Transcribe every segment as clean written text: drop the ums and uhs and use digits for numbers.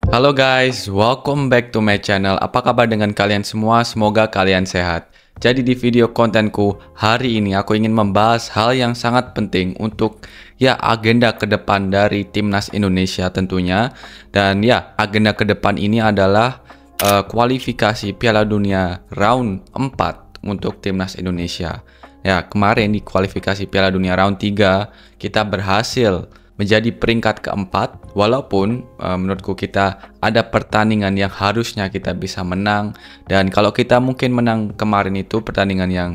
Halo guys, welcome back to my channel. Apa kabar dengan kalian semua? Semoga kalian sehat. Jadi di video kontenku hari ini aku ingin membahas hal yang sangat penting untuk agenda ke depan dari Timnas Indonesia tentunya. Dan agenda ke depan ini adalah kualifikasi Piala Dunia round 4 untuk Timnas Indonesia. Ya, kemarin di kualifikasi Piala Dunia round 3 kita berhasil menjadi peringkat keempat, walaupun menurutku kita ada pertandingan yang harusnya kita bisa menang. Dan kalau kita mungkin menang kemarin itu pertandingan yang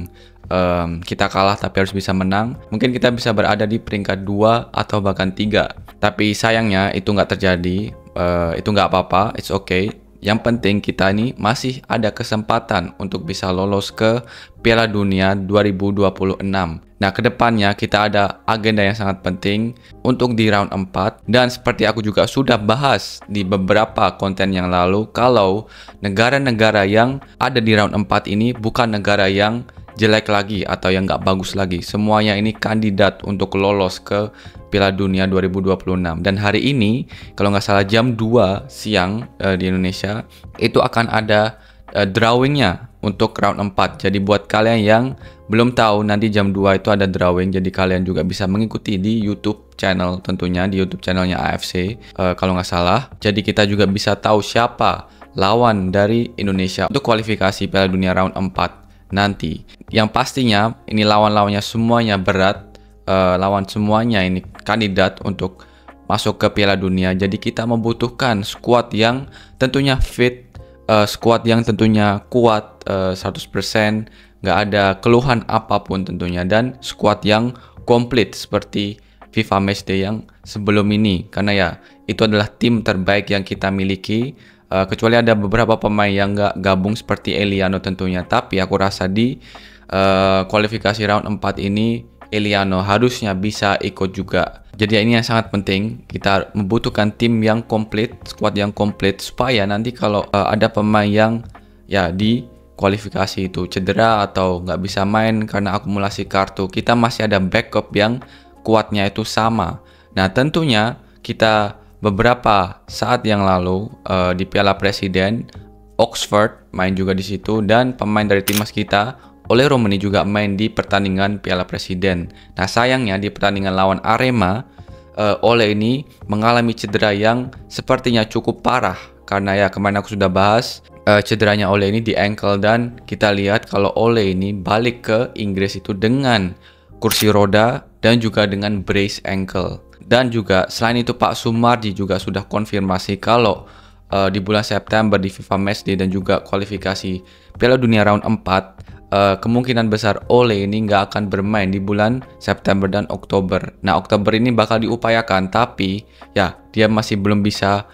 kita kalah tapi harus bisa menang, mungkin kita bisa berada di peringkat 2 atau bahkan 3. Tapi sayangnya itu nggak terjadi. Itu nggak apa-apa, it's okay. Yang penting kita ini masih ada kesempatan untuk bisa lolos ke Piala Dunia 2026. Nah, kedepannya kita ada agenda yang sangat penting untuk di round 4. Dan seperti aku juga sudah bahas di beberapa konten yang lalu, kalau negara-negara yang ada di round 4 ini bukan negara yang jelek lagi atau yang nggak bagus lagi. Semuanya ini kandidat untuk lolos ke Piala Dunia 2026. Dan hari ini, kalau nggak salah jam 2 siang di Indonesia, itu akan ada drawingnya untuk round 4. Jadi buat kalian yang belum tahu, nanti jam 2 itu ada drawing. Jadi kalian juga bisa mengikuti di YouTube channel, tentunya di YouTube channelnya AFC kalau nggak salah. Jadi kita juga bisa tahu siapa lawan dari Indonesia untuk kualifikasi Piala Dunia round 4 nanti. Yang pastinya ini lawan-lawannya semuanya berat. Lawan semuanya ini kandidat untuk masuk ke Piala Dunia. Jadi kita membutuhkan squad yang tentunya fit, squad yang tentunya kuat 100%, nggak ada keluhan apapun tentunya, dan squad yang komplit seperti FIFA Matchday yang sebelum ini, karena itu adalah tim terbaik yang kita miliki. Kecuali ada beberapa pemain yang nggak gabung seperti Eliano tentunya, tapi aku rasa di kualifikasi round 4 ini Eliano harusnya bisa ikut juga. Jadi ini yang sangat penting, kita membutuhkan tim yang komplit, squad yang komplit, supaya nanti kalau ada pemain yang di kualifikasi itu cedera atau nggak bisa main karena akumulasi kartu, kita masih ada backup yang kuatnya itu sama. Nah, tentunya kita beberapa saat yang lalu di Piala Presiden, Oxford main juga di situ, dan pemain dari timnas kita Ole Romeni juga main di pertandingan Piala Presiden. Nah, sayangnya di pertandingan lawan Arema, Ole ini mengalami cedera yang sepertinya cukup parah. Karena kemarin aku sudah bahas cederanya Ole ini di ankle, dan kita lihat kalau Ole ini balik ke Inggris itu dengan kursi roda dan juga dengan brace ankle. Dan juga selain itu Pak Sumardi juga sudah konfirmasi kalau di bulan September di FIFA Matchday dan juga kualifikasi Piala Dunia round 4, kemungkinan besar Ole ini nggak akan bermain di bulan September dan Oktober. Nah, Oktober ini bakal diupayakan, tapi dia masih belum bisa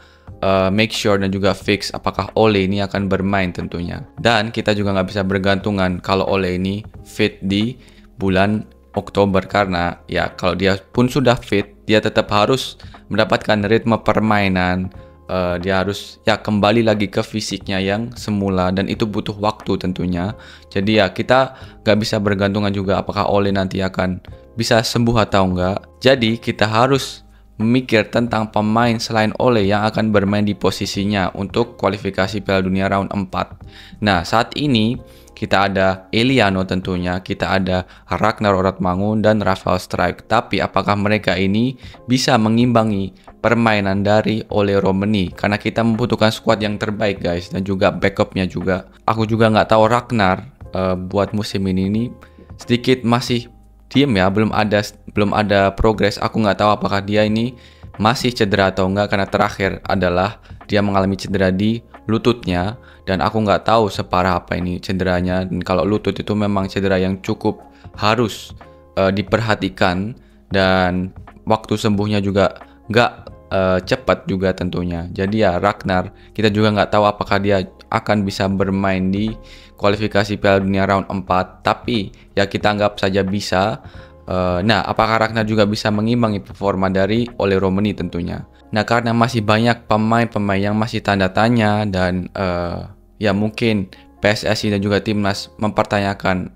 make sure dan juga fix apakah Ole ini akan bermain tentunya. Dan kita juga nggak bisa bergantungan kalau Ole ini fit di bulan Oktober, karena kalau dia pun sudah fit, dia tetap harus mendapatkan ritme permainan. Dia harus kembali lagi ke fisiknya yang semula, dan itu butuh waktu tentunya. Jadi kita nggak bisa bergantungan juga apakah Ole nanti akan bisa sembuh atau enggak. Jadi kita harus memikir tentang pemain selain Ole yang akan bermain di posisinya untuk kualifikasi Piala Dunia round 4. Nah, saat ini kita ada Eliano tentunya, kita ada Ragnar Oratmangun dan Rafael Struijk. Tapi apakah mereka ini bisa mengimbangi permainan dari Ole Romeni? Karena kita membutuhkan squad yang terbaik guys, dan juga backupnya juga. Aku juga nggak tahu Ragnar buat musim ini sedikit masih diem belum ada progres. Aku nggak tahu apakah dia ini masih cedera atau enggak, karena terakhir adalah dia mengalami cedera di lututnya, dan aku nggak tahu separah apa ini cederanya. Dan kalau lutut itu memang cedera yang cukup harus diperhatikan, dan waktu sembuhnya juga nggak cepat juga tentunya. Jadi Ragnar, kita juga nggak tahu apakah dia akan bisa bermain di kualifikasi Piala Dunia round 4, tapi kita anggap saja bisa. Nah, apakah Ragnar juga bisa mengimbangi performa dari Ole Romeni tentunya. Nah, karena masih banyak pemain-pemain yang masih tanda tanya, dan mungkin PSSI dan juga Timnas mempertanyakan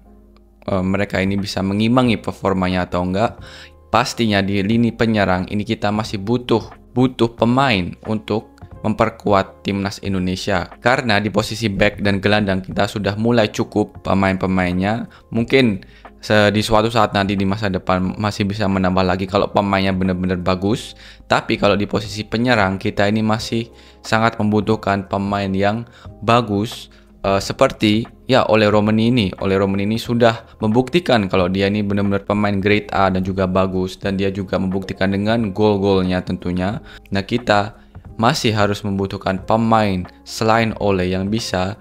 mereka ini bisa mengimbangi performanya atau enggak. Pastinya di lini penyerang ini kita masih butuh pemain untuk memperkuat timnas Indonesia. Karena di posisi back dan gelandang kita sudah mulai cukup pemain-pemainnya. Mungkin di suatu saat nanti di masa depan masih bisa menambah lagi kalau pemainnya benar-benar bagus. Tapi kalau di posisi penyerang kita ini masih sangat membutuhkan pemain yang bagus. Seperti ya Ole Romeni ini. Ole Romeni ini sudah membuktikan kalau dia ini benar-benar pemain grade A dan juga bagus, dan dia juga membuktikan dengan gol-golnya tentunya. Nah, kita masih harus membutuhkan pemain selain Ole yang bisa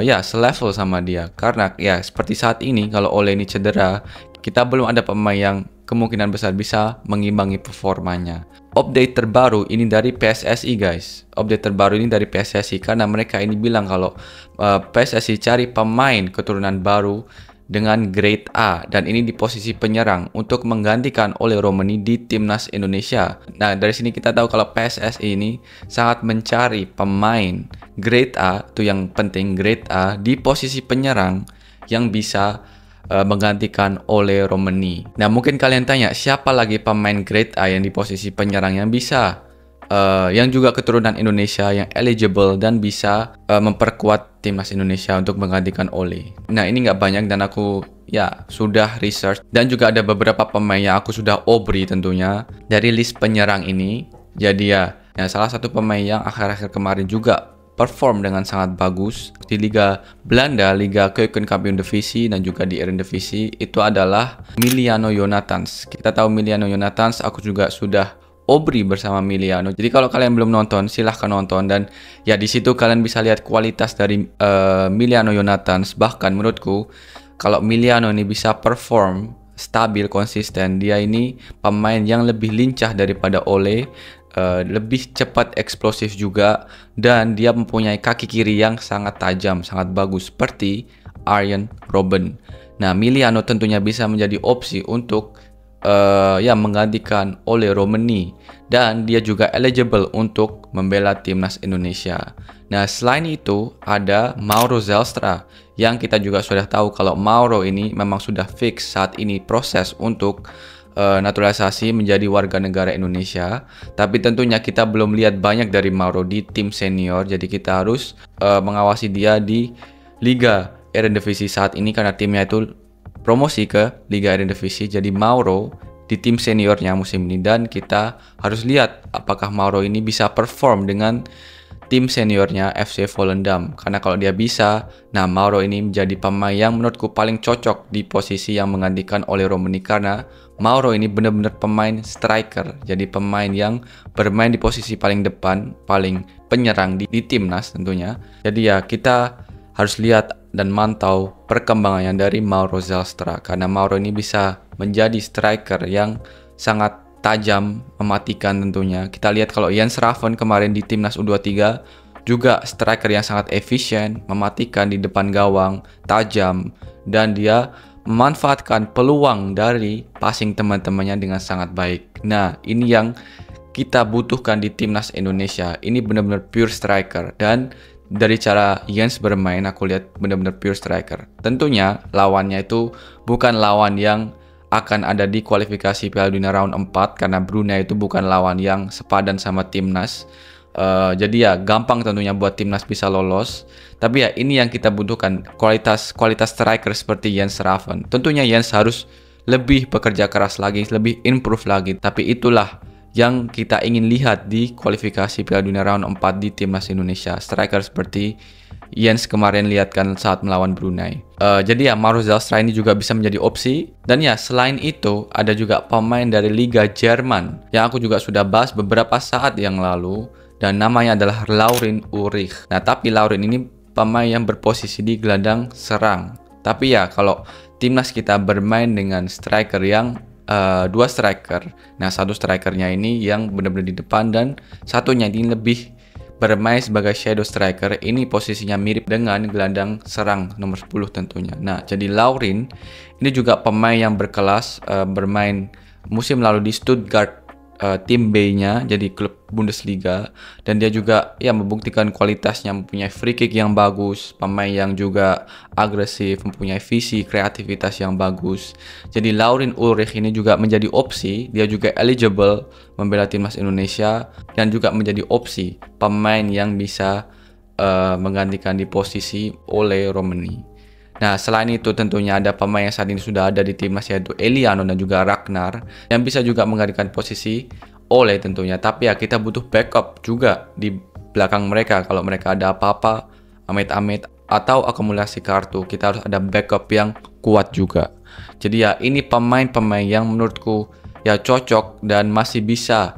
ya selevel sama dia, karena ya seperti saat ini kalau Ole ini cedera, kita belum ada pemain yang kemungkinan besar bisa mengimbangi performanya. Update terbaru ini dari PSSI guys. Update terbaru ini dari PSSI karena mereka ini bilang kalau PSSI cari pemain keturunan baru dengan grade A, dan ini di posisi penyerang untuk menggantikan Ole Romeni di timnas Indonesia. Nah, dari sini kita tahu kalau PSSI ini sangat mencari pemain grade A, itu yang penting, grade A di posisi penyerang yang bisa menggantikan Ole Romeni. Nah, mungkin kalian tanya, siapa lagi pemain grade A yang di posisi penyerang yang bisa yang juga keturunan Indonesia, yang eligible dan bisa memperkuat timnas Indonesia untuk menggantikan Ole. Nah, ini nggak banyak dan aku ya sudah research, dan juga ada beberapa pemain yang aku sudah obri tentunya dari list penyerang ini. Jadi ya salah satu pemain yang akhir-akhir kemarin juga perform dengan sangat bagus di Liga Belanda, Liga Keukenkampioen-Divisie dan juga di Eredivisie, itu adalah Miliano Jonathans. Kita tahu Miliano Jonathans, aku juga sudah obri bersama Miliano. Jadi kalau kalian belum nonton, silahkan nonton, dan ya di situ kalian bisa lihat kualitas dari Miliano Jonathans. Bahkan menurutku kalau Miliano ini bisa perform stabil, konsisten, dia ini pemain yang lebih lincah daripada Ole, lebih cepat, eksplosif juga, dan dia mempunyai kaki kiri yang sangat tajam, sangat bagus seperti Arjen Robben. Nah, Miliano tentunya bisa menjadi opsi untuk ya menggantikan Ole Romeni, dan dia juga eligible untuk membela timnas Indonesia. Nah, selain itu ada Mauro Zelstra, yang kita juga sudah tahu kalau Mauro ini memang sudah fix saat ini proses untuk naturalisasi menjadi warga negara Indonesia. Tapi tentunya kita belum lihat banyak dari Mauro di tim senior, jadi kita harus mengawasi dia di Liga Eredivisie saat ini karena timnya itu promosi ke Liga Eredivisie. Jadi Mauro di tim seniornya musim ini, dan kita harus lihat apakah Mauro ini bisa perform dengan tim seniornya FC Volendam. Karena kalau dia bisa, nah Mauro ini menjadi pemain yang menurutku paling cocok di posisi yang menggantikan Ole Romeni, karena Mauro ini benar-benar pemain striker. Jadi pemain yang bermain di posisi paling depan, paling penyerang di timnas tentunya. Jadi ya kita harus lihat dan mantau perkembangannya dari Mauro Zelstra, karena Mauro ini bisa menjadi striker yang sangat tajam, mematikan tentunya. Kita lihat kalau Jens Raven kemarin di timnas U23 juga striker yang sangat efisien, mematikan di depan gawang, tajam, dan dia memanfaatkan peluang dari passing teman-temannya dengan sangat baik. Nah, ini yang kita butuhkan di timnas Indonesia. Ini benar-benar pure striker, dan dari cara Jens bermain aku lihat benar-benar pure striker. Tentunya lawannya itu bukan lawan yang akan ada di kualifikasi Piala Dunia round 4, karena Brunei itu bukan lawan yang sepadan sama timnas. Jadi ya gampang tentunya buat timnas bisa lolos. Tapi ya ini yang kita butuhkan, kualitas striker seperti Jens Raven. Tentunya Jens harus lebih bekerja keras lagi, lebih improve lagi. Tapi itulah yang kita ingin lihat di kualifikasi Piala Dunia round 4 di timnas Indonesia. Striker seperti Jens kemarin lihat kan saat melawan Brunei. Jadi ya Mauro Zelstra ini juga bisa menjadi opsi. Dan ya selain itu ada juga pemain dari Liga Jerman yang aku juga sudah bahas beberapa saat yang lalu, dan namanya adalah Laurin Ulrich. Nah, tapi Laurin ini pemain yang berposisi di gelandang serang. Tapi ya kalau timnas kita bermain dengan striker yang dua striker. Nah, satu strikernya ini yang benar-benar di depan, dan satunya ini lebih bermain sebagai shadow striker. Ini posisinya mirip dengan gelandang serang nomor 10 tentunya. Nah, jadi Laurin ini juga pemain yang berkelas, bermain musim lalu di Stuttgart tim B-nya, jadi klub Bundesliga, dan dia juga ya membuktikan kualitasnya, mempunyai free kick yang bagus, pemain yang juga agresif, mempunyai visi kreativitas yang bagus. Jadi Laurin Ulrich ini juga menjadi opsi, dia juga eligible membela timnas Indonesia dan juga menjadi opsi pemain yang bisa menggantikan di posisi Ole Romani. Nah, selain itu tentunya ada pemain yang saat ini sudah ada di timnas, yaitu Eliano dan juga Ragnar, yang bisa juga menggantikan posisi Ole tentunya. Tapi ya kita butuh backup juga di belakang mereka. Kalau mereka ada apa-apa, amit-amit, atau akumulasi kartu, kita harus ada backup yang kuat juga. Jadi ya ini pemain-pemain yang menurutku ya cocok dan masih bisa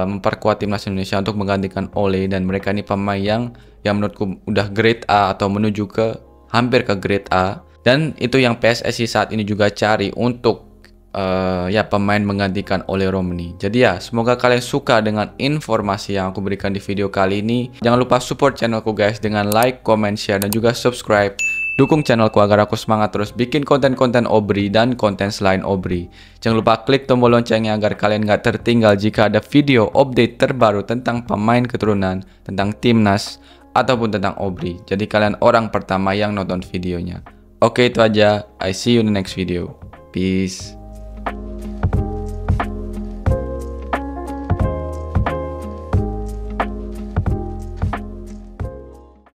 memperkuat timnas Indonesia untuk menggantikan Ole. Dan mereka ini pemain yang menurutku udah grade A atau menuju ke hampir ke grade A, dan itu yang PSSI saat ini juga cari untuk ya pemain menggantikan Ole Romani. Jadi ya semoga kalian suka dengan informasi yang aku berikan di video kali ini. Jangan lupa support channelku guys dengan like, comment, share, dan juga subscribe. Dukung channelku agar aku semangat terus bikin konten-konten Obri dan konten selain Obri. Jangan lupa klik tombol loncengnya agar kalian gak tertinggal jika ada video update terbaru tentang pemain keturunan, tentang timnas, ataupun tentang Obri. Jadi kalian orang pertama yang nonton videonya. Oke, itu aja. I see you in the next video. Peace.